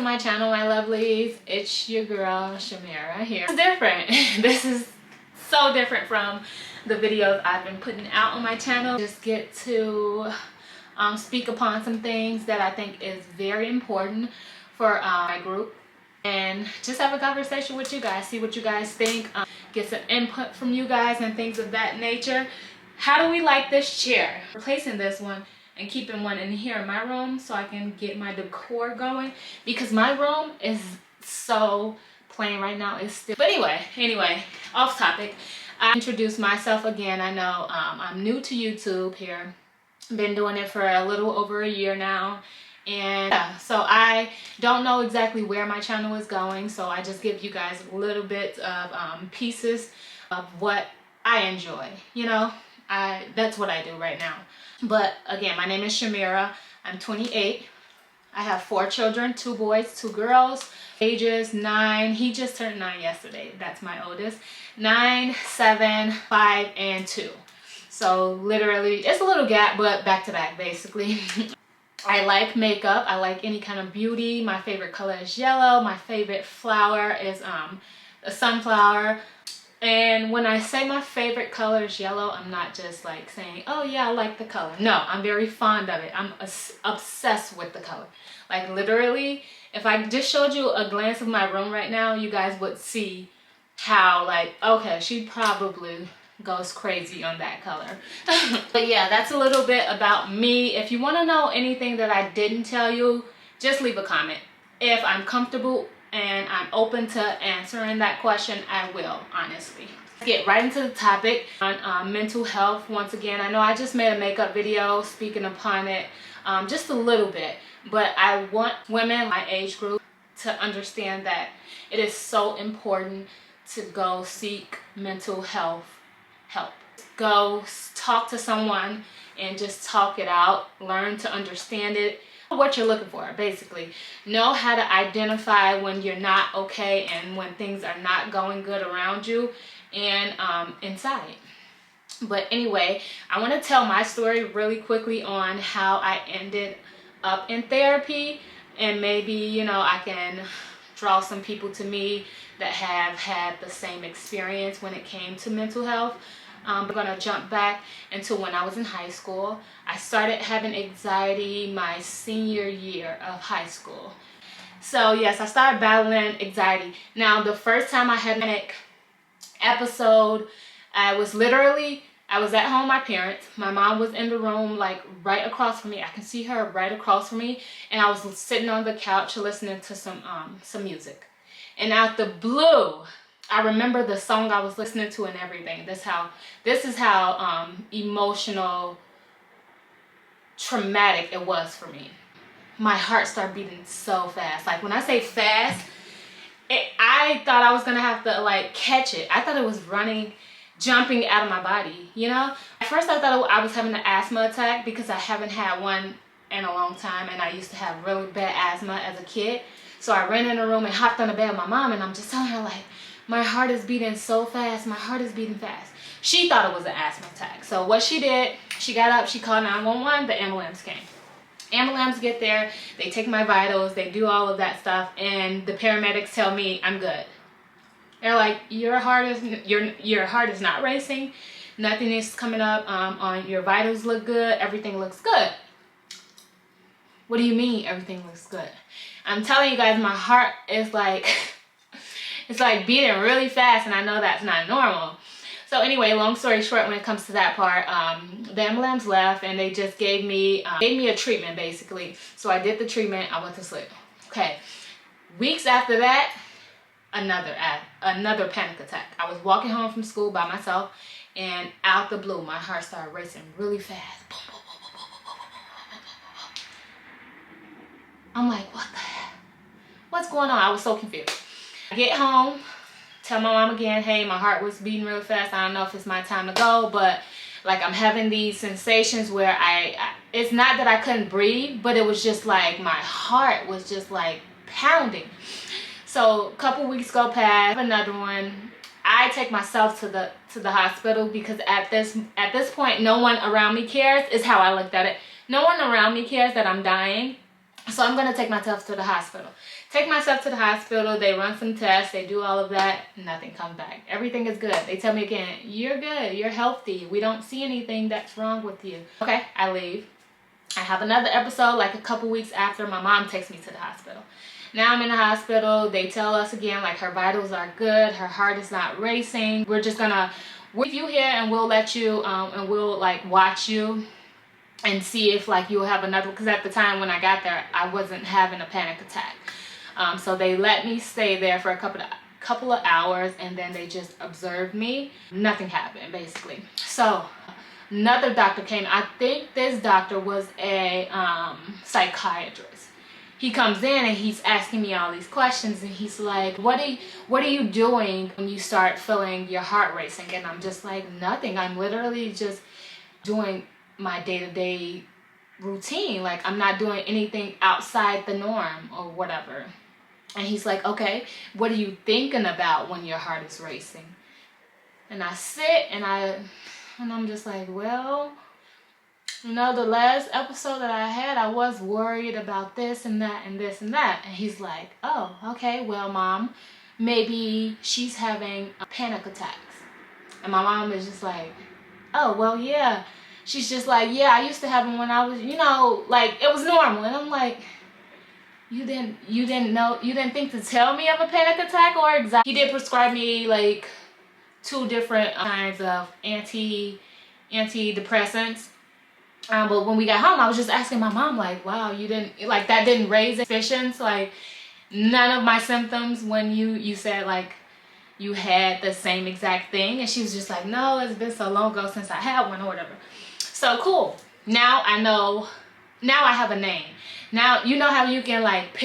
to my channel, my lovelies. It's your girl Shamira here. It's different. This is so different from the videos I've been putting out on my channel. Just get to speak upon some things that I think is very important for my group, and just have a conversation with you guys, see what you guys think, get some input from you guys and things of that nature. How do we like this chair? Replacing this one and keeping one in here in my room so I can get my decor going, because my room is so plain right now. It's still, but anyway, off topic. I introduce myself again. I know I'm new to YouTube here. Been doing it for a little over a year now, and yeah, so I don't know exactly where my channel is going, so I just give you guys a little bit of pieces of what I enjoy. You know, that's what I do right now. But again, my name is Shamira. I'm 28. I have 4 children, 2 boys, 2 girls, ages 9. He just turned 9 yesterday. That's my oldest. 9, 7, 5, and 2. So literally, it's a little gap, but back to back, basically. I like makeup. I like any kind of beauty. My favorite color is yellow. My favorite flower is a sunflower. And when I say my favorite color is yellow, I'm not just like saying, oh yeah, I like the color. No, I'm very fond of it. I'm obsessed with the color. Like literally, if I just showed you a glance of my room right now, you guys would see how, like, okay, she probably goes crazy on that color. But yeah, that's a little bit about me. If you want to know anything that I didn't tell you, just leave a comment. If I'm comfortable and I'm open to answering that question, I will, honestly. Let's get right into the topic on mental health. Once again, I know I just made a makeup video speaking upon it just a little bit, but I want women my age group to understand that it is so important to go seek mental health help. Go talk to someone and just talk it out. Learn to understand it, what you're looking for, basically. Know how to identify when you're not okay and when things are not going good around you and inside. But anyway, I want to tell my story really quickly on how I ended up in therapy, and maybe, you know, I can draw some people to me that have had the same experience when it came to mental health. We're gonna jump back into when I was in high school. I started having anxiety my senior year of high school. So yes, I started battling anxiety. Now, the first time I had a panic episode, I was at home with my parents. My mom was in the room, like right across from me. I can see her right across from me, and I was sitting on the couch listening to some music. And out the blue, I remember the song I was listening to and everything. This is how emotional, traumatic it was for me. My heart started beating so fast. Like when I say fast, I thought I was gonna have to like catch it. I thought it was jumping out of my body, you know? At first I thought I was having an asthma attack because I haven't had one in a long time, and I used to have really bad asthma as a kid. So I ran in the room and hopped on the bed with my mom, and I'm just telling her, like, my heart is beating so fast. My heart is beating fast. She thought it was an asthma attack. So what she did, she got up, she called 911, the ambulance came. Ambulance get there, they take my vitals, they do all of that stuff, and the paramedics tell me I'm good. They're like, your heart is not racing, nothing is coming up on your vitals, look good, everything looks good. What do you mean everything looks good? I'm telling you guys, my heart is like, it's like beating really fast, and I know that's not normal. So anyway, long story short, when it comes to that part, the ambulance left, and they just gave me a treatment, basically. So I did the treatment, I went to sleep. Okay, weeks after that, another panic attack. I was walking home from school by myself, and out the blue, my heart started racing really fast. I'm like, what the heck? What's going on? I was so confused. I get home, tell my mom again, hey, my heart was beating real fast. I don't know if it's my time to go, but like I'm having these sensations where it's not that I couldn't breathe, but it was just like my heart was just like pounding. So a couple weeks go past, another one. I take myself to the hospital because at this point, no one around me cares, is how I looked at it. No one around me cares that I'm dying. So I'm gonna take myself to the hospital. Take myself to the hospital, they run some tests, they do all of that, nothing comes back. Everything is good. They tell me again, you're good, you're healthy. We don't see anything that's wrong with you. Okay, I leave. I have another episode like a couple weeks after. My mom takes me to the hospital. Now I'm in the hospital. They tell us again like her vitals are good, her heart is not racing. We're just gonna leave you here and we'll let you and we'll like watch you and see if like you'll have another, because at the time when I got there I wasn't having a panic attack. So they let me stay there for a couple of hours and then they just observed me. Nothing happened basically. So another doctor came. I think this doctor was a psychiatrist. He comes in and he's asking me all these questions and he's like, what are you doing when you start feeling your heart racing? And I'm just like, nothing. I'm literally just doing my day-to-day routine. Like I'm not doing anything outside the norm or whatever. And he's like, okay, what are you thinking about when your heart is racing? And I sit and I'm just like, well, you know, the last episode that I had, I was worried about this and that and this and that. And he's like, oh, okay, well, Mom, maybe she's having panic attacks. And my mom is just like, oh, well, yeah. She's just like, yeah, I used to have them when I was, you know, like it was normal. And I'm like, you didn't think to tell me of a panic attack or anxiety. He did prescribe me like 2 different kinds of antidepressants. But when we got home, I was just asking my mom, like, wow, you didn't, like, that didn't raise suspicions? Like, none of my symptoms when you said, like, you had the same exact thing? And she was just like, no, it's been so long ago since I had one or whatever. So, cool. Now I know, now I have a name. Now, you know how you can, like,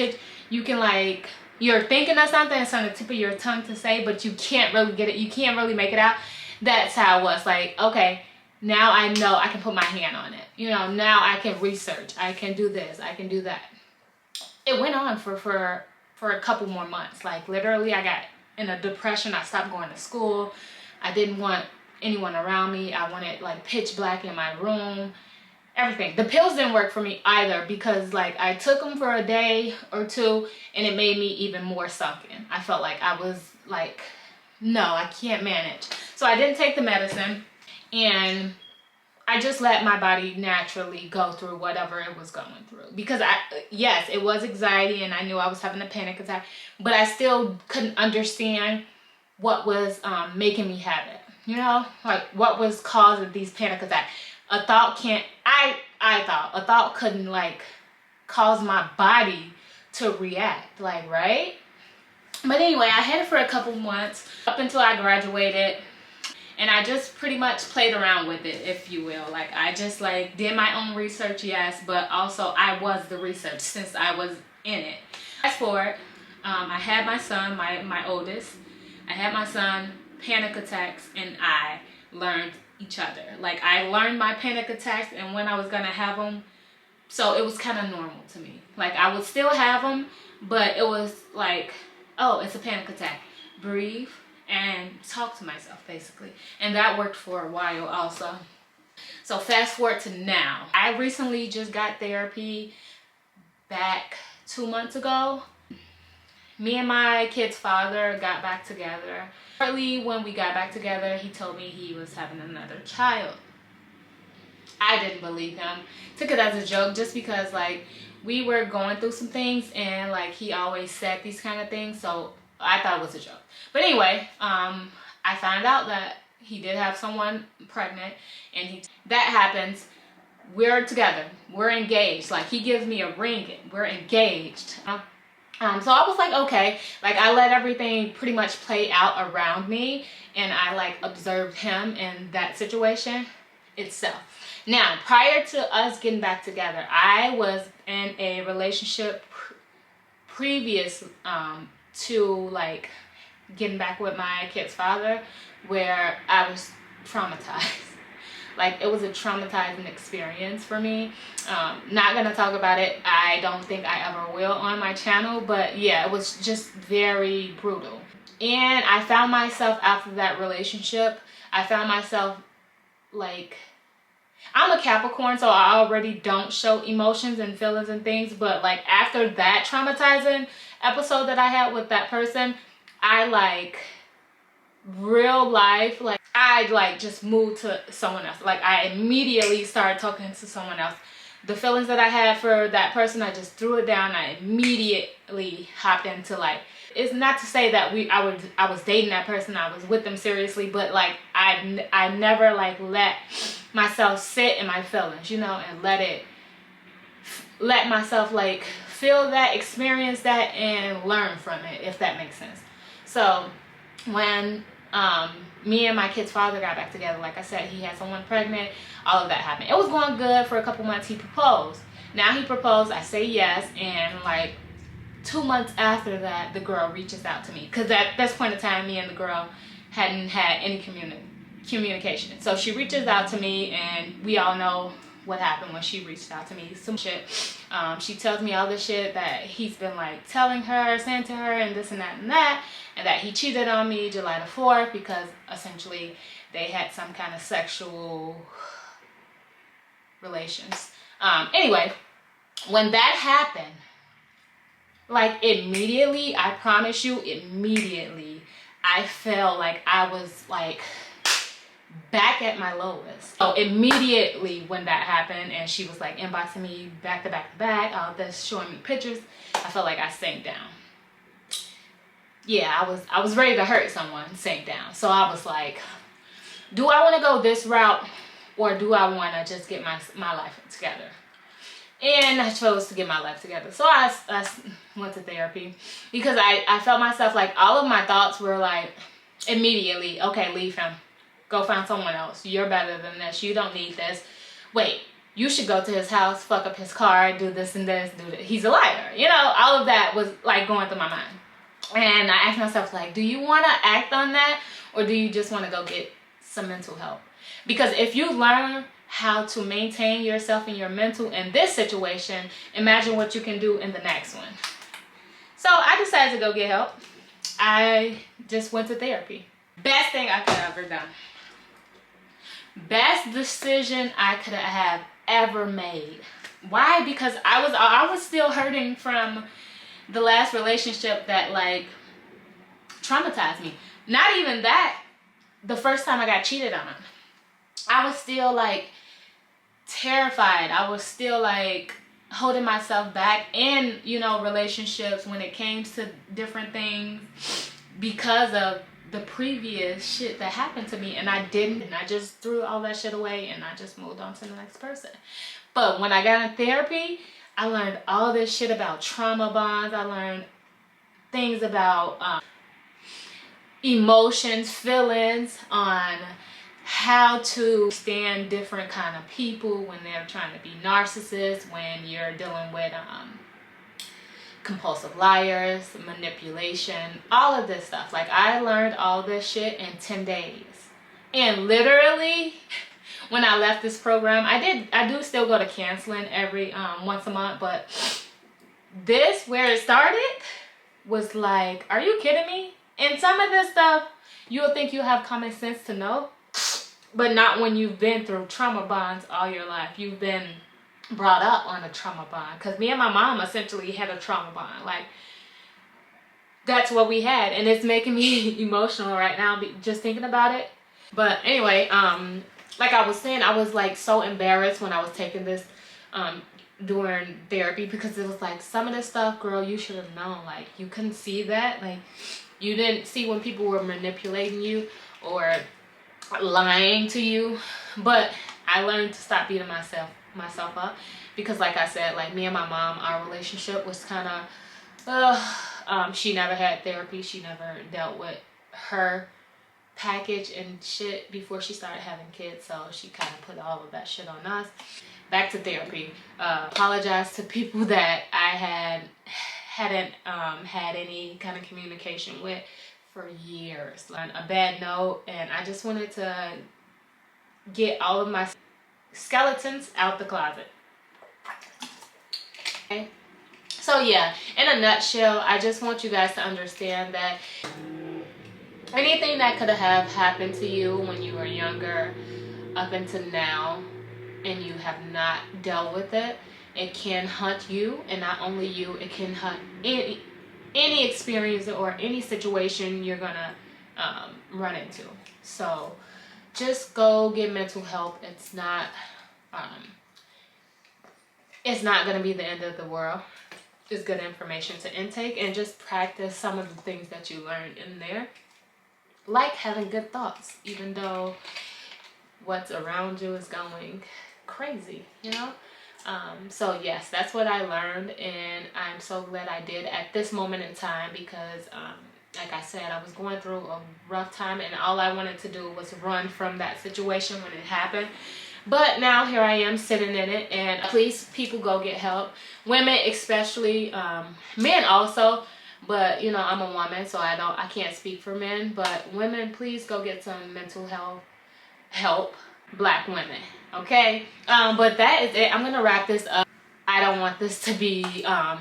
you're thinking of something, it's on the tip of your tongue to say, but you can't really get it, you can't really make it out. That's how it was. Like, okay, now I know I can put my hand on it. You know, now I can research. I can do this. I can do that. It went on for a couple more months. Like, literally, I got in a depression. I stopped going to school. I didn't want anyone around me. I wanted, like, pitch black in my room. Everything. The pills didn't work for me either because, like, I took them for a day or two and it made me even more sunken. I felt like I was like, no, I can't manage. So I didn't take the medicine and I just let my body naturally go through whatever it was going through. Because yes, it was anxiety and I knew I was having a panic attack, but I still couldn't understand what was making me have it. You know, like what was causing these panic attacks. A thought can't, I thought a thought couldn't like cause my body to react, like, right? But anyway, I had it for a couple months up until I graduated. And I just pretty much played around with it, if you will. Like, I just, like, did my own research, yes, but also I was the research since I was in it. Fast forward, I had my son, my oldest. I had my son, panic attacks, and I learned each other. Like, I learned my panic attacks and when I was going to have them. So it was kind of normal to me. Like, I would still have them, but it was like, oh, it's a panic attack. Breathe. And talk to myself basically, and that worked for a while also. So fast forward to now. I recently just got therapy back 2 months ago. Me and my kid's father got back together. Shortly when we got back together, he told me he was having another child. I didn't believe him. Took it as a joke just because, like, we were going through some things and, like, he always said these kind of things, so I thought it was a joke. But anyway, I found out that he did have someone pregnant, and that happens. We're together. We're engaged. Like, he gives me a ring. We're engaged. So I was like, okay. Like, I let everything pretty much play out around me, and I, like, observed him in that situation itself. Now, prior to us getting back together, I was in a relationship previous to, like, getting back with my kid's father, where I was traumatized. Like, it was a traumatizing experience for me. Not gonna talk about it. I don't think I ever will on my channel, but yeah, it was just very brutal. And I found myself after that relationship, I found myself, like, I'm a Capricorn, so I already don't show emotions and feelings and things. But like after that traumatizing episode that I had with that person, I like real life, like I like just moved to someone else. Like I immediately started talking to someone else. The feelings that I had for that person, I just threw it down. I immediately hopped into like, it's not to say that I was dating that person, I was with them seriously, but like I never like let myself sit in my feelings, you know, and let myself like feel that, experience that, and learn from it, if that makes sense. So when me and my kid's father got back together, like I said, he had someone pregnant, all of that happened. It was going good for a couple months. He proposed. Now he proposed, I say yes, and like 2 months after that, the girl reaches out to me, because at this point in time, me and the girl hadn't had any communication. So she reaches out to me, and we all know what happened when she reached out to me. Some shit. She tells me all this shit that he's been like telling her, saying to her, and this and that and that, and that he cheated on me July the 4th because essentially they had some kind of sexual relations. Anyway, when that happened, like immediately, I promise you, immediately, I felt like I was like back at my lowest. So immediately when that happened and she was like inboxing me back to back to back, all this, showing me pictures, I felt like I sank down. Yeah, I was ready to hurt someone, sank down. So I was like, do I want to go this route, or do I want to just get my life together? And I chose to get my life together. So I went to therapy, because I felt myself like all of my thoughts were like immediately, okay, leave him. Go find someone else. You're better than this. You don't need this. Wait, you should go to his house, fuck up his car, do this and this, do that. He's a liar. You know, all of that was like going through my mind. And I asked myself, like, do you want to act on that, or do you just want to go get some mental help? Because if you learn how to maintain yourself and your mental in this situation, imagine what you can do in the next one. So I decided to go get help. I just went to therapy. Best thing I could have ever done. Best decision I could have ever made. Why? Because I was still hurting from the last relationship that like traumatized me. Not even that. The first time I got cheated on, I was still like terrified. I was still like holding myself back in, you know, relationships when it came to different things because of the previous shit that happened to me. And I just threw all that shit away and I just moved on to the next person. But when I got in therapy, I learned all this shit about trauma bonds. I learned things about emotions, feelings, on how to stand different kind of people when they're trying to be narcissists, when you're dealing with compulsive liars, manipulation, all of this stuff. Like I learned all this shit in 10 days. And literally when I left this program, I do still go to counseling every once a month, but this, where it started, was like, are you kidding me? And some of this stuff you'll think you have common sense to know, but not when you've been through trauma bonds all your life. You've been brought up on a trauma bond, because me and my mom essentially had a trauma bond. Like that's what we had, and it's making me emotional right now just thinking about it. But anyway, like I was saying, I was like so embarrassed when I was taking this during therapy, because it was like, some of this stuff, girl, you should have known. Like you couldn't see that. Like you didn't see when people were manipulating you or lying to you. But I learned to stop beating myself up, because like I said, like me and my mom, our relationship was kind of she never had therapy. She never dealt with her package and shit before she started having kids, so she kind of put all of that shit on us. Back to therapy. Apologize to people that I hadn't had any kind of communication with for years. On a bad note, and I just wanted to get all of my skeletons out the closet. Okay. So yeah, in a nutshell, I just want you guys to understand that anything that could have happened to you when you were younger up until now, and you have not dealt with it, it can hunt you, and not only you, it can hunt any experience or any situation you're gonna run into. So just go get mental help. It's not gonna be the end of the world. It's good information to intake, and just practice some of the things that you learned in there, like having good thoughts, even though what's around you is going crazy, you know. So yes, that's what I learned, and I'm so glad I did at this moment in time, because like I said, I was going through a rough time, and all I wanted to do was run from that situation when it happened. But now here I am sitting in it, and please, people, go get help. Women especially, men also, but you know, I'm a woman, so I can't speak for men, but women, please go get some mental health help. Black women, okay? But that is it. I'm gonna wrap this up. I don't want this to be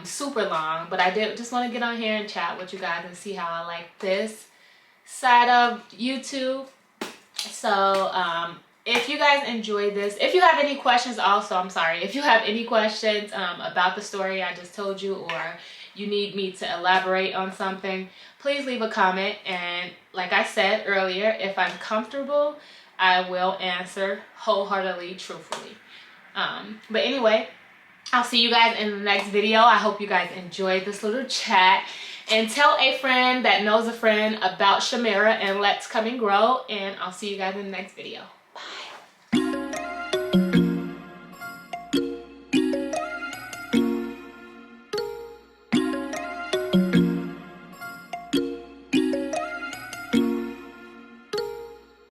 super long, but I did just want to get on here and chat with you guys and see how I like this side of YouTube. So if you guys enjoyed this, if you have any questions also, I'm sorry, if you have any questions about the story I just told you, or you need me to elaborate on something, please leave a comment. And like I said earlier, if I'm comfortable, I will answer wholeheartedly, truthfully. But anyway, I'll see you guys in the next video. I hope you guys enjoyed this little chat. And tell a friend that knows a friend about Shamira and Let's Come and Grow. And I'll see you guys in the next video.